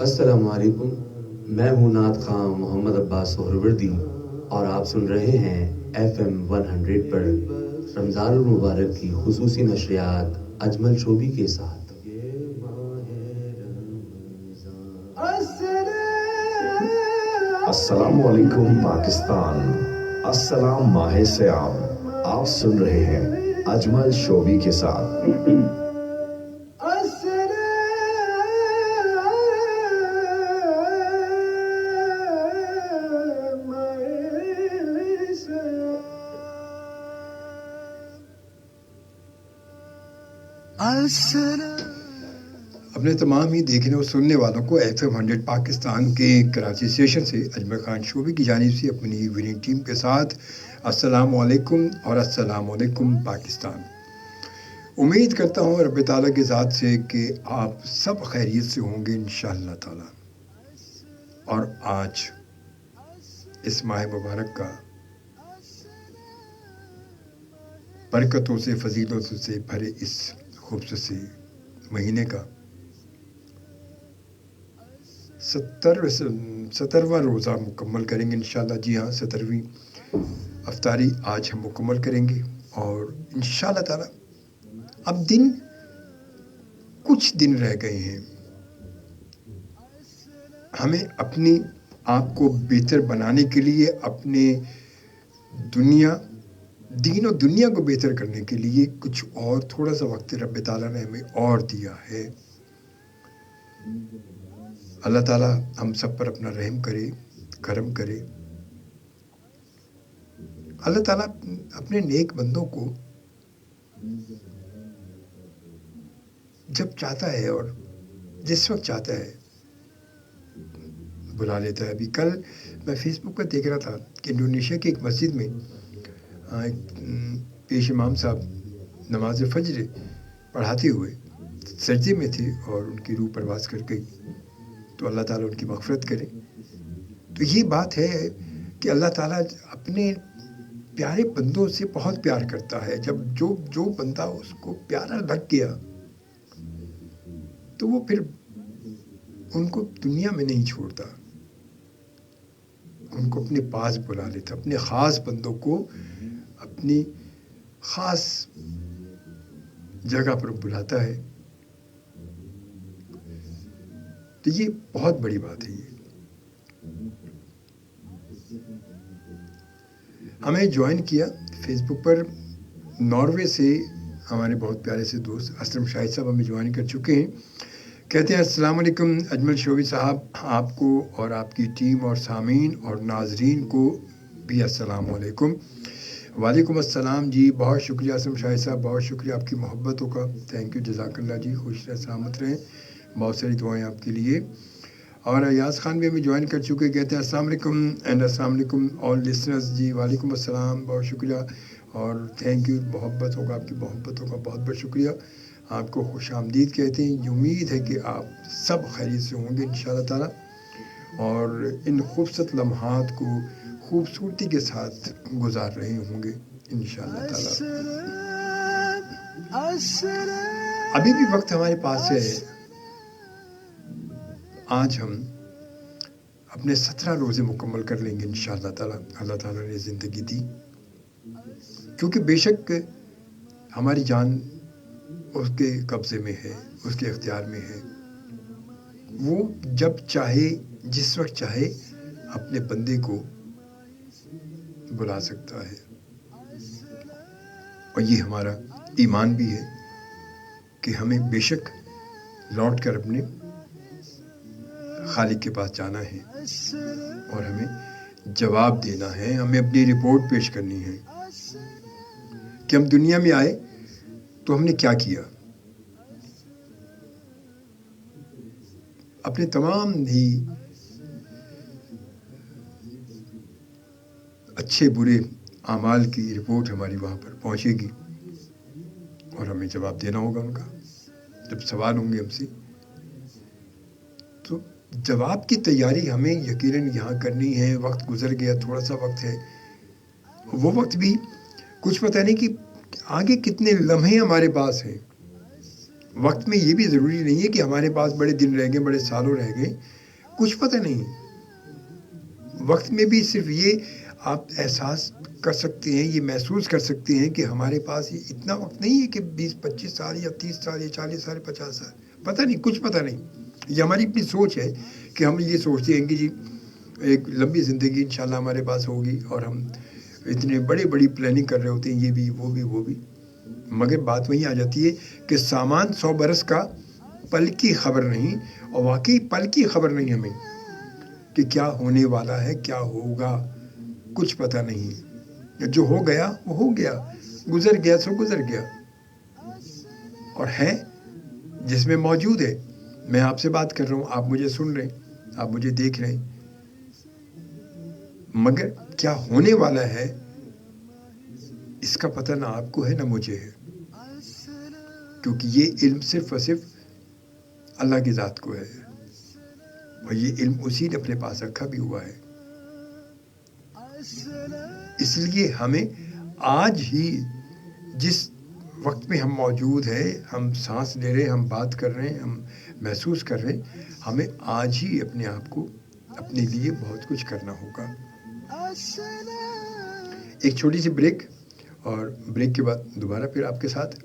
السلام علیکم، میں ہوں نعت خواں محمد عباس سہروردی اور آپ سن رہے ہیں FM 100 پر رمضان المبارک کی خصوصی نشریات اجمل شوبی کے ساتھ۔ السلام علیکم پاکستان، السلام ماہ سیام، آپ سن رہے ہیں اجمل شوبی کے ساتھ۔ اپنے تمام ہی دیکھنے اور سننے والوں کو FM 100 پاکستان کے کراچی اسٹیشن سے اجمل خان شوبی کی جانب سے اپنی وننگ ٹیم کے ساتھ السلام علیکم اور السلام علیکم پاکستان۔ امید کرتا ہوں رب تعالیٰ کے ذات سے کہ آپ سب خیریت سے ہوں گے انشاءاللہ تعالیٰ۔ اور آج اس ماہ مبارک کا برکتوں سے فضیلتوں سے بھرے اس خوبصورت مہینے کا 70واں روزہ مکمل کریں گے انشاءاللہ۔ جی ہاں، 70ویں افطاری آج ہم مکمل کریں گے اور انشاءاللہ تعالیٰ اب کچھ دن رہ گئے ہیں۔ ہمیں اپنی آپ کو بہتر بنانے کے لیے، اپنے دین و دنیا کو بہتر کرنے کے لیے کچھ اور تھوڑا سا وقت رب تعالیٰ نے ہمیں اور دیا ہے۔ اللہ تعالیٰ ہم سب پر اپنا رحم کرے، کرم کرے۔ اللہ تعالیٰ اپنے نیک بندوں کو جب چاہتا ہے اور جس وقت چاہتا ہے بلا لیتا ہے۔ ابھی کل میں فیس بک پر دیکھ رہا تھا کہ انڈونیشیا کی ایک مسجد میں پیش امام صاحب نماز فجر پڑھاتے ہوئے سجدے میں تھے اور ان کی روح پرواز کر گئی، تو اللہ تعالیٰ ان کی مغفرت کرے۔ تو یہ بات ہے کہ اللہ تعالیٰ اپنے پیارے بندوں سے بہت پیار کرتا ہے۔ جب جو بندہ اس کو پیارا لگ گیا تو وہ پھر ان کو دنیا میں نہیں چھوڑتا، ان کو اپنے پاس بلا لیتا، اپنے خاص بندوں کو اپنی خاص جگہ پر بلاتا ہے۔ تو یہ بہت بڑی بات ہے۔ یہ ہمیں جوائن کیا فیس بک پر ناروے سے ہمارے بہت پیارے سے دوست اسلم شاہد صاحب ہمیں جوائن کر چکے ہیں۔ کہتے ہیں السلام علیکم اجمل شوبی صاحب، آپ کو اور آپ کی ٹیم اور سامعین اور ناظرین کو بھی السلام علیکم۔ وعلیکم السلام جی، بہت شکریہ اسلم شاہد صاحب، بہت شکریہ آپ کی محبتوں کا، تھینک یو، جزاک اللہ جی، خوش رہیں سلامت رہیں، بہت ساری دعائیں آپ کے لیے۔ اور ایاز خان بھی ہمیں جوائن کر چکے، کہتے ہیں السلام علیکم اینڈ السلام علیکم آل لسنرز جی، وعلیکم السلام، بہت شکریہ اور تھینک یو، محبتوں کا، آپ کی محبتوں کا بہت بہت شکریہ۔ آپ کو خوش آمدید کہتے ہیں، امید ہے کہ آپ سب خیریت سے ہوں گے انشاءاللہ تعالیٰ اور ان خوبصورت لمحات کو خوبصورتی کے ساتھ گزار رہے ہوں گے انشاءاللہ تعالیٰ۔ ابھی بھی وقت ہمارے پاس ہے، آج ہم اپنے 17 روزے مکمل کر لیں گے انشاءاللہ تعالیٰ۔ اللہ تعالیٰ نے زندگی دی، کیونکہ بے شک ہماری جان اس کے قبضے میں ہے، اس کے اختیار میں ہے۔ وہ جب چاہے، جس وقت چاہے اپنے بندے کو بلا سکتا ہے، اور یہ ہمارا ایمان بھی ہے کہ ہمیں بے شک لوٹ کر اپنے خالق کے پاس جانا ہے اور ہمیں جواب دینا ہے، ہمیں اپنی رپورٹ پیش کرنی ہے کہ ہم دنیا میں آئے تو ہم نے کیا کیا۔ اپنے تمام ہی اچھے برے اعمال کی رپورٹ ہماری وہاں پر پہنچے گی اور ہمیں جواب دینا ہوگا ان کا۔ جب سوال ہوں گے ہم سے تو جواب کی تیاری ہمیں یقیناً یہاں کرنی ہے۔ وقت گزر گیا، تھوڑا سا وقت ہے، وہ وقت بھی کچھ پتہ نہیں کہ آگے کتنے لمحے ہمارے پاس ہیں۔ وقت میں یہ بھی ضروری نہیں ہے کہ ہمارے پاس بڑے دن رہ گئے، بڑے سالوں رہ گئے، کچھ پتہ نہیں. وقت میں بھی صرف یہ آپ احساس کر سکتے ہیں، یہ محسوس کر سکتے ہیں کہ ہمارے پاس یہ اتنا وقت نہیں ہے کہ 20-25 سال یا 30 سال یا 40 سال 50 سال، پتہ نہیں، کچھ پتہ نہیں. یہ ہماری اپنی سوچ ہے کہ ہم یہ سوچتے ہیں کہ جی ایک لمبی زندگی انشاءاللہ ہمارے پاس ہوگی، اور ہم اتنے بڑی پلاننگ کر رہے ہوتے ہیں، یہ بھی وہ بھی. مگر بات وہیں آ جاتی ہے کہ سامان 100 برس کا، پل کی خبر نہیں. اور واقعی پل کی خبر نہیں ہمیں کہ کیا ہونے والا ہے، کیا ہوگا، کچھ پتہ نہیں. جو ہو گیا وہ ہو گیا، گزر گیا سو گزر گیا. اور ہے جس میں موجود ہے. میں آپ سے بات کر رہا ہوں، آپ مجھے سن رہے ہیں، آپ مجھے دیکھ رہے ہیں، مگر کیا ہونے والا ہے اس کا پتہ نہ آپ کو ہے نہ مجھے ہے، کیونکہ یہ علم صرف اور صرف اللہ کی ذات کو ہے، اور یہ علم اسی نے اپنے پاس رکھا بھی ہوا ہے. اس لیے ہمیں آج ہی جس وقت میں ہم موجود ہیں، ہم سانس لے رہے ہیں، ہم بات کر رہے ہیں، ہم محسوس کر رہے ہیں، ہمیں آج ہی اپنے آپ کو، اپنے لیے بہت کچھ کرنا ہوگا. ایک چھوٹی سی بریک، اور بریک کے بعد دوبارہ پھر آپ کے ساتھ،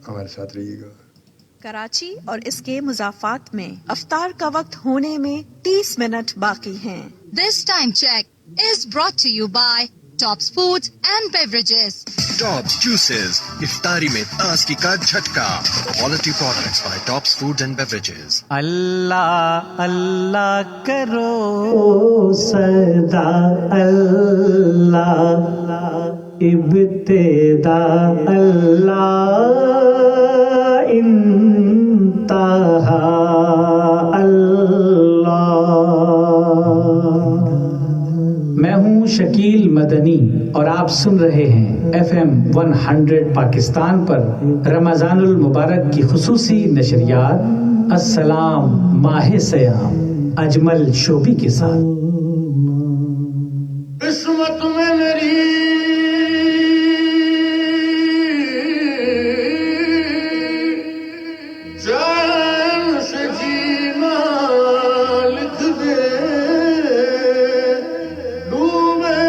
ہمارے ساتھ رہیے گا. کراچی اور اس کے مضافات میں افطار کا وقت ہونے میں 30 منٹ باقی ہیں. This time check is brought to you by Tops Foods and Beverages. Tops Juices افطاری میں تازگی کا جھٹکا. Quality products by Tops Foods and Beverages. اللہ اللہ کرو صدا، اللہ ابتدا، اللہ انتہا، اللہ. میں ہوں شکیل مدنی اور آپ سن رہے ہیں FM 100 پاکستان پر رمضان المبارک کی خصوصی نشریات السلام ماہ سیام اجمل شوبی کے ساتھ. قسمت میں میری چین سے جینا لکھ دے، ڈوبے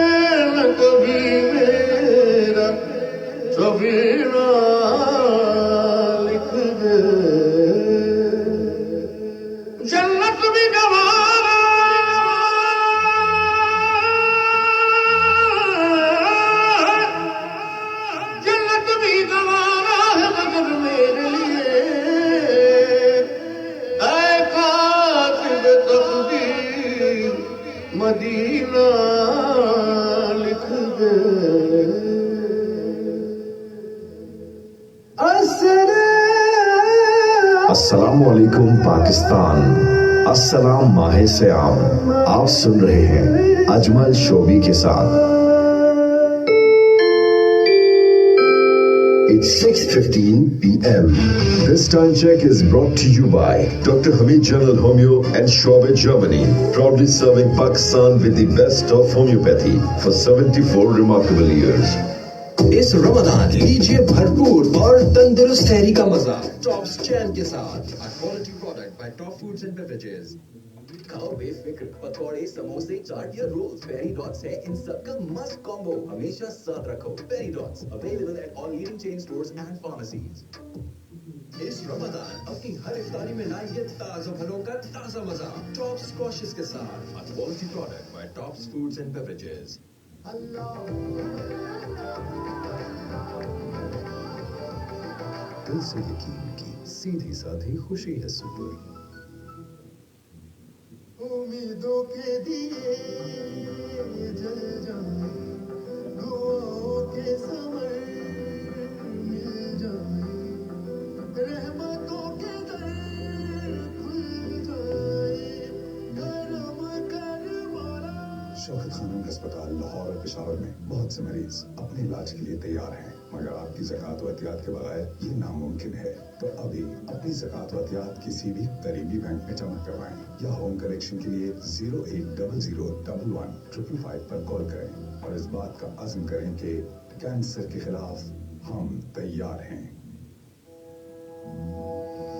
نہ کبھی میرا سفینہ لکھ دے. جنت بھی گوارا مدینہ لکھ دے. السلام علیکم پاکستان، السلام ماہ سیام. آپ سن رہے ہیں اجمل شوبی کے ساتھ. It's 6:15 p.m. This time check is brought to you by Dr. Hamid General Homeo and Shobe Germany, proudly serving Pakistan with the best of homeopathy for 74 remarkable years. اس رمضان لیجیے بھرپور اور تندرست سحری کا مزہ ٹاپس چین کے ساتھ. Quality product by top foods and beverages. کھاؤ بے فکر پکوڑے، سموسے، چاٹ یا رولز، پیری ڈاٹس ہے ان سب کا مست کامبو. ہمیشہ ساتھ رکھو. Peri Dots available at all leading chain stores and pharmacies. اس رمضان اپنی ہر افطاری میں لائیے تازہ پھلوں کا تازہ مزہ ٹاپس اسکواشز کے ساتھ. Quality product by tops foods and beverages. دل سے یقین کی سیدھی سادھی خوشی ہے سپر. امیدوں کے دیے جل جائیں، دعاؤں کے ثمر مل جائیں، رحمتوں کے در کھل جائیں، کرم کر مولا. شوکت خانم ہسپتال لاہور اور پشاور میں بہت سے مریض اپنے علاج کے لیے تیار ہیں، مگر آپ کی زکوٰۃ و عطیات کے بغیر یہ ناممکن ہے. تو ابھی اپنی زکوٰۃ و عطیات کسی بھی قریبی بینک میں جمع کروائیں یا ہوم کلیکشن کے لیے 080011555 پر کال کریں اور اس بات کا عزم کریں کہ کینسر کے خلاف ہم تیار ہیں.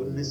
19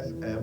FM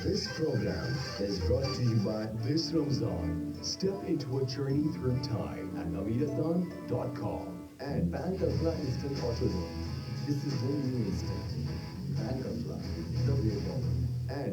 This program is brought to you by this Ramzan. Step into a journey through time at naveedathon.com and Bank Afla Instant Auto Loan. This is the new instant. Bank Afla, the way forward. And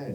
and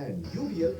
and UBL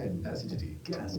and acidity, gas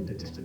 indigestion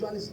40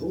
2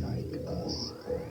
like us on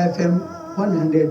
FM 100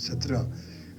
17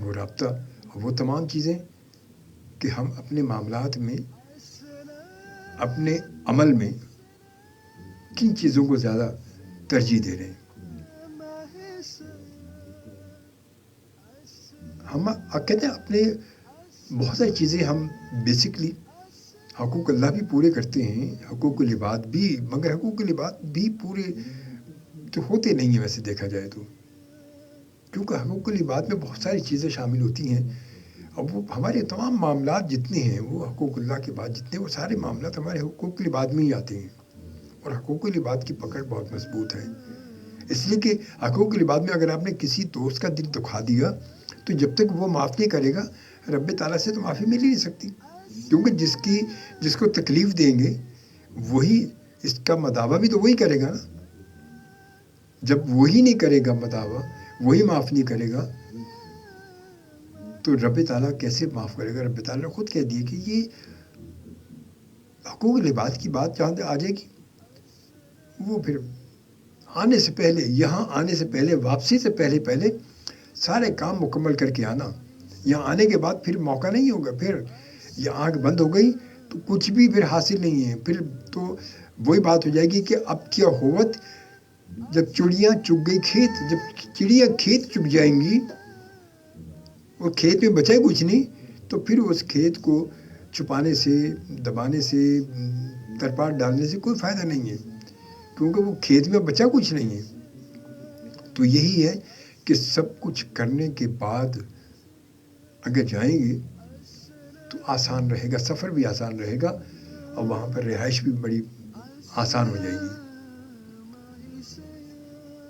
وہ رابطہ اور وہ تمام چیزیں کہ ہم اپنے معاملات میں اپنے عمل میں کن چیزوں کو زیادہ ترجیح دے رہے ہیں. ہم کہتے ہیں اپنے بہت ساری چیزیں ہم بیسکلی حقوق اللہ بھی پورے کرتے ہیں, حقوق العباد بھی, مگر حقوق العباد بھی پورے تو ہوتے نہیں ہیں ویسے دیکھا جائے تو, کیونکہ حقوق العباد میں بہت ساری چیزیں شامل ہوتی ہیں. اب وہ ہمارے تمام معاملات جتنے ہیں وہ حقوق اللہ کے بعد جتنے وہ سارے معاملات ہمارے حقوق العباد میں ہی آتے ہیں, اور حقوق العباد کی پکڑ بہت مضبوط ہے. اس لیے کہ حقوق العباد میں اگر آپ نے کسی دوست کا دل دکھا دیا تو جب تک وہ معاف نہیں کرے گا رب تعالیٰ سے تو معافی مل ہی نہیں سکتی, کیونکہ جس کو تکلیف دیں گے وہی اس کا مداوع بھی تو وہی کرے گا نا. جب وہی نہیں کرے گا مداوع, وہی معاف نہیں کرے گا, تو رب تعالیٰ کیسے معاف کرے گا؟ رب تعالیٰ نے خود کہہ دیا کہ یہ حقوق العباد کی بات جہاں آ جائے گی وہ پھر آنے سے پہلے, یہاں آنے سے پہلے, واپسی سے پہلے سارے کام مکمل کر کے آنا. یہاں آنے کے بعد پھر موقع نہیں ہوگا, پھر یہ آنکھ بند ہو گئی تو کچھ بھی پھر حاصل نہیں ہے. پھر تو وہی بات ہو جائے گی کہ اب کیا ہوت جب چڑیاں چگ گئی کھیت, جب چڑیاں کھیت چگ جائیں گی, وہ کھیت میں بچا کچھ نہیں, تو پھر اس کھیت کو چھپانے سے, دبانے سے, ترپاٹ ڈالنے سے کوئی فائدہ نہیں ہے, کیونکہ وہ کھیت میں بچا کچھ نہیں ہے. تو یہی ہے کہ سب کچھ کرنے کے بعد اگر جائیں گے تو آسان رہے گا, سفر بھی آسان رہے گا, اور وہاں پر رہائش بھی بڑی آسان ہو جائے گی.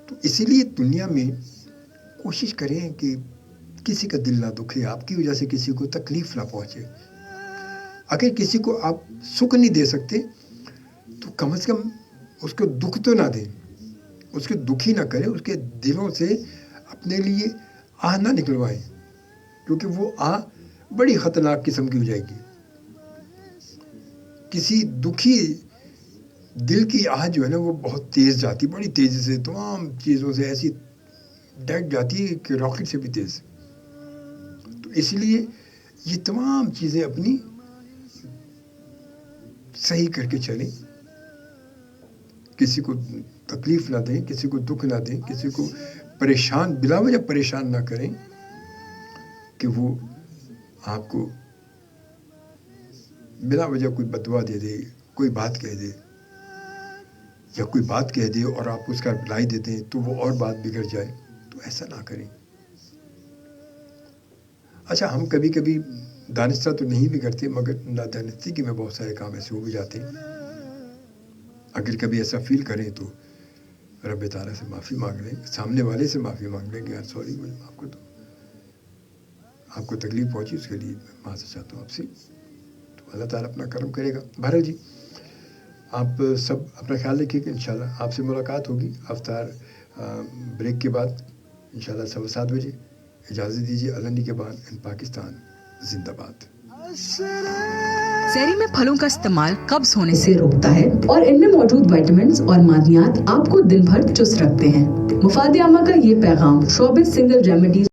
تو اسی لیے دنیا میں کوشش کریں کہ کسی کا دل نہ دکھے, آپ کی وجہ سے کسی کو تکلیف نہ پہنچے. اگر کسی کو آپ سکھ نہیں دے سکتے تو کم از کم اس کو دکھ تو نہ دیں, اس کے دکھی نہ کریں, اس کے دلوں سے اپنے لیے آہ نہ نکلوائیں, کیونکہ وہ آہ بڑی خطرناک قسم کی ہو جائے گی. کسی دکھی دل کی آہ جو ہے نا وہ بہت تیز جاتی, بڑی تیزی سے تمام چیزوں سے ایسی ڈٹ جاتی ہے کہ راکٹ سے بھی تیز. تو اس لیے یہ تمام چیزیں اپنی صحیح کر کے چلیں, کسی کو تکلیف نہ دیں, کسی کو دکھ نہ دیں, کسی کو پریشان بلا وجہ پریشان نہ کریں کہ وہ آپ کو بلا وجہ کوئی بدوا دے دے, کوئی بات کہہ دے, یا کوئی بات کہہ دے اور آپ اس کا رپلائی دے دیں تو وہ اور بات بگڑ جائے. تو ایسا نہ کریں. اچھا, ہم کبھی کبھی دانستہ تو نہیں بھی کرتے, مگر نادانستگی میں بہت سارے کام ایسے ہو بھی جاتے ہیں. اگر کبھی ایسا فیل کریں تو رب تعالیٰ سے معافی مانگ لیں, سامنے والے سے معافی مانگ لیں کہ یار سوری, آپ کو تکلیف پہنچی, اس کے لیے میں معافی چاہتا ہوں آپ سے. تو اللہ تعالیٰ اپنا کرم کرے گا. بہرحال جی, آپ سب اپنا خیال رکھیے کہ انشاءاللہ آپ سے ملاقات ہوگی افطار بریک کے بعد انشاءاللہ 7:15 بجے. اجازت دیجیے. اللہ کے بعد ان پاکستان زندہ باد. زہری میں پھلوں کا استعمال قبض ہونے سے روکتا ہے اور ان میں موجود وائٹامنز اور معدنیات آپ کو دن بھر چست رکھتے ہیں. مفاد عامہ کا یہ پیغام شعبہ سنگل ریمیڈیز